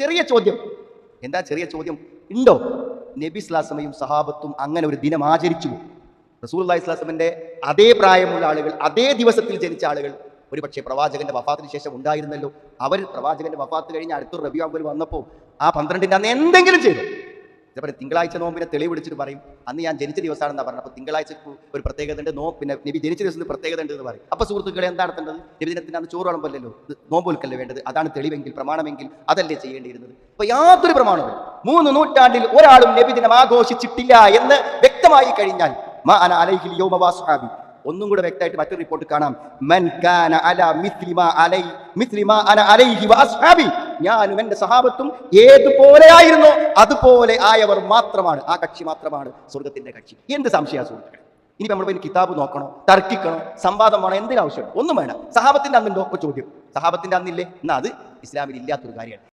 ചെറിയ ചോദ്യം. എന്താ ചെറിയ ചോദ്യം? ഉണ്ടോ? നബി സ്വല്ലല്ലാഹു സഹാബത്തും അങ്ങനെ ഒരു ദിനം ആചരിച്ചു? റസൂലുള്ളാഹി സ്വല്ലല്ലാഹു അലൈഹി വസല്ലമയുടെ അതേ പ്രായമുള്ള ആളുകൾ, അതേ ദിവസത്തിൽ ജനിച്ച ആളുകൾ ഒരു പക്ഷേ പ്രവാചകന്റെ വഫാത്തിന് ശേഷം ഉണ്ടായിരുന്നല്ലോ. അവർ പ്രവാചകന്റെ വഫാത്ത് കഴിഞ്ഞ് അടുത്തൊരു റബീഉൽ അവ്വൽ വന്നപ്പോൾ ആ 12-ന്റെ അന്ന് എന്തെങ്കിലും ചെയ്തു? ഇതേപോലെ തിങ്കളാഴ്ച നോമ്പിനെ തെളിവ് വിളിച്ചിട്ട് പറയും അന്ന് ഞാൻ ജനിച്ച ദിവസമാണെന്നാണ് പറഞ്ഞത്. അപ്പോൾ തിങ്കളാഴ്ചക്ക് ഒരു പ്രത്യേകത ഉണ്ട്, പിന്നെ നബി ജനിച്ച ദിവസത്തിന് പ്രത്യേകത ഉണ്ട് എന്ന് പറയും. അപ്പോൾ സുഹൃത്തുക്കളെ എന്താ നടത്തേണ്ടത്? നബിദിനത്തിന് അന്ന് ചോറ് വിളമ്പല്ലോ, നോമ്പ് വിൽക്കല്ലേ വേണ്ടത്? അതാണ് തെളിവെങ്കിൽ, പ്രമാണമെങ്കിൽ അതല്ലേ ചെയ്യേണ്ടിയിരുന്നത്? അപ്പോൾ യാതൊരു പ്രമാണവും 3 നൂറ്റാണ്ടിൽ ഒരാളും നബിദിനം ആഘോഷിച്ചിട്ടില്ല എന്ന് വ്യക്തമായി കഴിഞ്ഞാൽ മാ അന അലൈഹിൽ യൗമ വസ്ഹാബി. ഒന്നും കൂടെ വ്യക്തമായിട്ട് മറ്റൊരു റിപ്പോർട്ട് കാണാം. മൻ കാന അലാ മിസ്ലി മാ അന അലൈഹി വഅസ്ഹാബി. ഞാനും എന്റെ സഹാബത്തും ഏതുപോലെയായിരുന്നോ അതുപോലെ ആയവർ മാത്രമാണ്, ആ കക്ഷി മാത്രമാണ് സ്വർഗത്തിന്റെ കക്ഷി. എന്ത് സംശയ സുഹൃത്തുക്കളെ? ഇനി നമ്മൾ പോയി കിതാബ് നോക്കണോ, തർക്കിക്കണോ, സംവാദം വേണോ, എന്തിനാവശ്യം? ഒന്നും വേണം. സഹാബത്തിന്റെ അന്നുണ്ടോ? ചോദ്യം. സഹാബത്തിന്റെ അന്നില്ലേ? എന്നാൽ അത് ഇസ്ലാമിൽ ഇല്ലാത്തൊരു കാര്യമാണ്.